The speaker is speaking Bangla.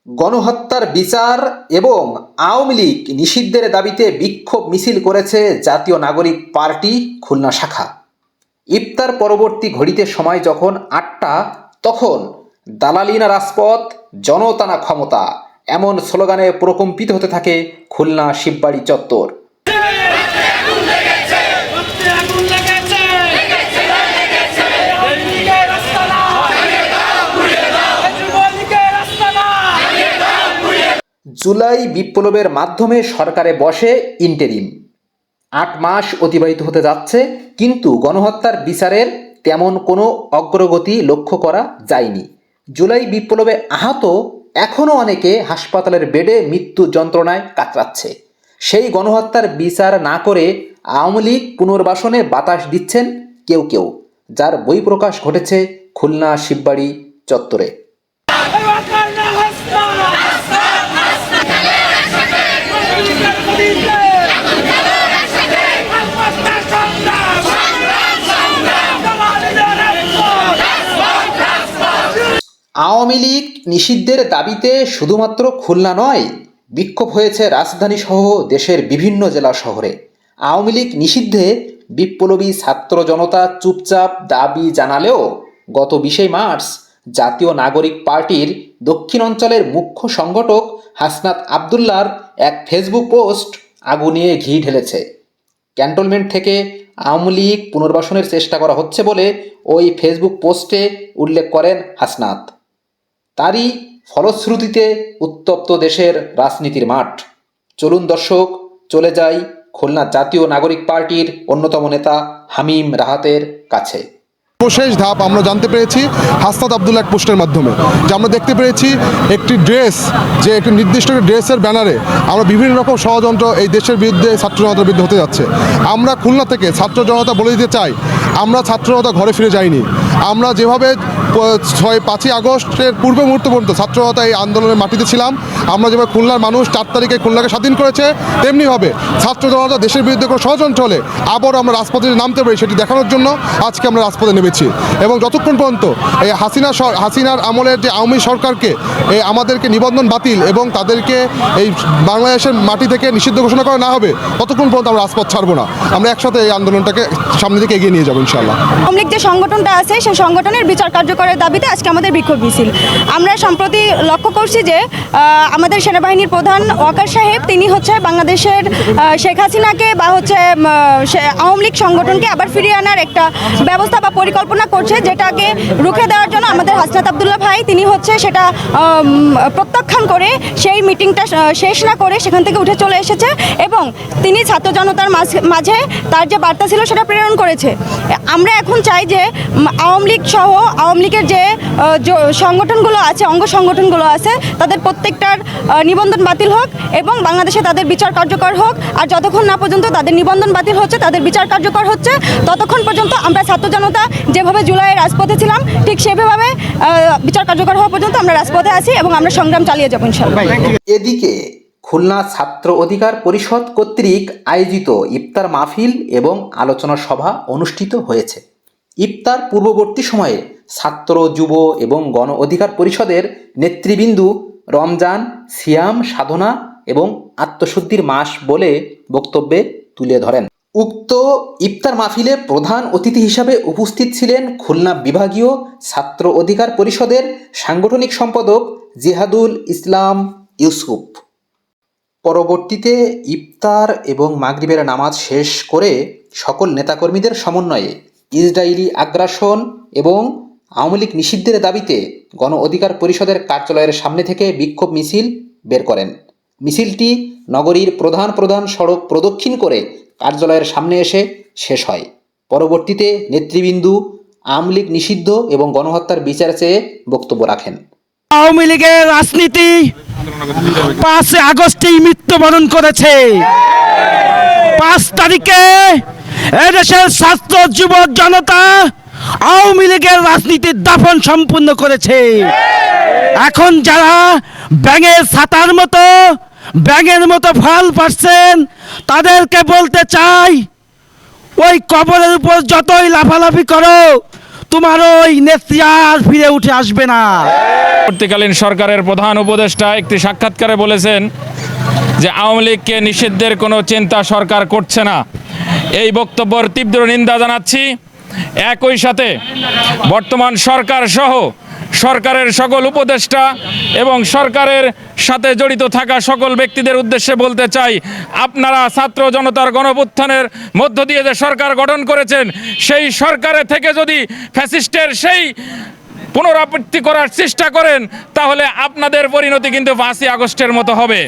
গণহত্যার বিচার এবং আওয়ামী লীগ নিষিদ্ধের দাবিতে বিক্ষোভ মিছিল করেছে জাতীয় নাগরিক পার্টি খুলনা শাখা। ইফতার পরবর্তী ঘড়িতে সময় যখন ৮টা, তখন দালালি না রাজপথ, জনতা না ক্ষমতা, এমন স্লোগানে প্রকম্পিত হতে থাকে খুলনা শিববাড়ি চত্বর। জুলাই বিপ্লবের মাধ্যমে সরকারে বসে ইন্টেরিম। ৮ মাস অতিবাহিত হতে যাচ্ছে, কিন্তু গণহত্যার বিচারের তেমন কোনো অগ্রগতি লক্ষ্য করা যায়নি। জুলাই বিপ্লবে আহত এখনও অনেকে হাসপাতালের বেডে মৃত্যু যন্ত্রণায় কাতরাচ্ছে। সেই গণহত্যার বিচার না করে আওয়ামী লীগ পুনর্বাসনে বাতাস দিচ্ছেন কেউ কেউ, যার বহিঃপ্রকাশ ঘটেছে খুলনা শিববাড়ি চত্বরে। আওয়ামী লীগ নিষিদ্ধের দাবিতে শুধুমাত্র খুলনা নয়, বিক্ষোভ হয়েছে রাজধানী সহ দেশের বিভিন্ন জেলা শহরে। আওয়ামী লীগ নিষিদ্ধে বিপ্লবী ছাত্র জনতা চুপচাপ দাবি জানালেও গত ২০ মার্চ জাতীয় নাগরিক পার্টির দক্ষিণ অঞ্চলের মুখ্য সংগঠক হাসনাত আবদুল্লাহর এক ফেসবুক পোস্ট আগুনিয়ে ঘি ঢেলেছে। ক্যান্টনমেন্ট থেকে আওয়ামী লীগ পুনর্বাসনের চেষ্টা করা হচ্ছে বলে ওই ফেসবুক পোস্টে উল্লেখ করেন হাসনাত। তারই ফলশ্রুতিতে উত্তপ্ত দেশের রাজনীতির মাঠ। চলুন দর্শক, চলে যাই খুলনা জাতীয় নাগরিক পার্টির অন্যতম নেতা হামিম রাহাতের কাছে। সর্বশেষ ধাপ আমরা জানতে পেরেছি হাসনাত আবদুল্লাহ এক পোস্টের মাধ্যমে, যে আমরা দেখতে পেরেছি একটি ড্রেস, যে একটি নির্দিষ্ট ড্রেসের ব্যানারে আমরা বিভিন্ন রকম ষড়যন্ত্র এই দেশের বিরুদ্ধে, ছাত্র জনতার বিরুদ্ধে হতে যাচ্ছে। আমরা খুলনা থেকে ছাত্র জনতা বলে দিতে চাই, আমরা ছাত্র জনতা ঘরে ফিরে যাইনি। আমরা যেভাবে 5ই আগস্টের পূর্ব মুহূর্ত পর্যন্ত ছাত্র জনতা এই আন্দোলনের মাটিতে ছিলাম, আমরা যেভাবে খুলনার মানুষ 4 তারিখে খুলনাকে স্বাধীন করেছে, তেমনিভাবে ছাত্র জনতা দেশের বিরুদ্ধে কোনো ষড়যন্ত্র হলে আবার আমরা রাজপথে নামতে পারি সেটি দেখানোর জন্য আজকে আমরা রাজপথে নেমেছি। এবং যতক্ষণ পর্যন্ত এই হাসিনার আমলের যে আওয়ামী সরকারকে আমাদেরকে নিবন্ধন বাতিল এবং তাদেরকে এই বাংলাদেশের মাটি থেকে নিষিদ্ধ ঘোষণা করা না হবে, ততক্ষণ পর্যন্ত আমরা রাজপথ ছাড়বো না। আমরা একসাথে এই আন্দোলনটাকে সামনের দিকে এগিয়ে নিয়ে যাবো ইনশাআল্লাহ। আওয়ামী লীগ যে সংগঠনটা আছে সেই সংগঠনের বিচার কার্যকরের দাবিতে আজকে আমাদের বিক্ষোভ মিছিল। আমরা সম্প্রতি লক্ষ্য করছি যে আমাদের সেনাবাহিনীর প্রধান ওয়াকার সাহেব, তিনি হচ্ছে বাংলাদেশের শেখ হাসিনাকে বা হচ্ছে আওয়ামী লীগ সংগঠনকে আবার ফিরিয়ে আনার একটা ব্যবস্থা বা পরিকল্পনা করছে, যেটাকে রুখে দেওয়ার জন্য আমাদের হাসনাত আবদুল্লাহ ভাই তিনি হচ্ছে সেটা প্রত্যাখ্যান করে সেই মিটিংটা শেষ না করে সেখান থেকে উঠে চলে এসেছে এবং তিনি ছাত্র জনতার মাঝে তার যে বার্তা ছিল সেটা প্রেরণ করেছে। আমরা এখন চাই যে আওয়ামী লীগ সহ আওয়ামী লীগের যে সংগঠনগুলো আছে, অঙ্গ সংগঠনগুলো আছে, তাদের প্রত্যেকটার নিবন্ধন বাতিল হোক এবং বাংলাদেশে তাদের বিচার কার্যকর হোক। আর যতক্ষণ না পর্যন্ত তাদের নিবন্ধন বাতিল হচ্ছে, তাদের বিচার কার্যকর হচ্ছে, ততক্ষণ পর্যন্ত আমরা ছাত্র জনতা যেভাবে জুলাইয়ে রাজপথে ছিলাম ঠিক সেভাবে বিচার কার্যকর হওয়া পর্যন্ত আমরা রাজপথে আছি এবং আমরা সংগ্রাম চালিয়ে যাবো ইনশাআল্লাহ। এদিকে খুলনা ছাত্র অধিকার পরিষদ কর্তৃক আয়োজিত ইফতার মাহফিল এবং আলোচনা সভা অনুষ্ঠিত হয়েছে। ইফতার পূর্ববর্তী সময়ে ছাত্র, যুব এবং গণ অধিকার পরিষদের নেতৃবৃন্দ রমজান, সিয়াম সাধনা এবং আত্মশুদ্ধির মাস বলে বক্তব্যে তুলে ধরেন। উক্ত ইফতার মাহফিলে প্রধান অতিথি হিসাবে উপস্থিত ছিলেন খুলনা বিভাগীয় ছাত্র অধিকার পরিষদের সাংগঠনিক সম্পাদক জিহাদুল ইসলাম ইউসুফ। পরবর্তীতে ইফতার এবং মাগরিবের নামাজ শেষ করে সকল নেতাকর্মীদের সমন্বয়ে ইসরায়েলি আগ্রাসন এবং আওয়ামী লীগ নিষিদ্ধের দাবিতে গণ অধিকার পরিষদের কার্যালয়ের সামনে থেকে বিক্ষোভ মিছিল বের করেন। মিছিলটি নগরীর প্রধান সড়ক প্রদক্ষিণ করে কার্যালয়ের সামনে এসে শেষ হয়। পরবর্তীতে নেতৃবৃন্দ আওয়ামী লীগ নিষিদ্ধ এবং গণহত্যার বিচার চেয়ে বক্তব্য রাখেন। আওয়ামী লীগের রাজনীতি 5 আগস্টেই মৃত্যুবরণ করেছে। 5 তারিখে এদেশের ছাত্র যুবক জনতা আওয়ামী লীগের রাজনীতির দাফন সম্পূর্ণ করেছে। এখন যারা ব্যাঙের মতো ফল পাচ্ছেন, তাদেরকে বলতে চাই, ওই কবরের উপর যতই লাফালাফি করো, তোমার ওই নেত্রী আর ফিরে উঠে আসবে না। পরবর্তীকালীন সরকারের প্রধান উপদেষ্টা একটি সাক্ষাৎকারে বলেছেন যে আওয়ামী লীগকে নিষিদ্ধের কোনো চিন্তা সরকার করছে না। এই বক্তব্যের তীব্র নিন্দা জানাচ্ছি। একই সাথে বর্তমান সরকার সহ সরকারের সকল উপদেষ্টা এবং সরকারের সাথে জড়িত থাকা সকল ব্যক্তিদের উদ্দেশ্যে বলতে চাই, আপনারা ছাত্র জনতার গণঅভ্যুত্থানের মধ্য দিয়ে যে সরকার গঠন করেছেন, সেই সরকারে থেকে যদি ফ্যাসিস্টের সেই পুনরাবৃত্তি করার চেষ্টা করেন, তাহলে আপনাদের পরিণতি কিন্তু 5ই আগস্টের মতো হবে।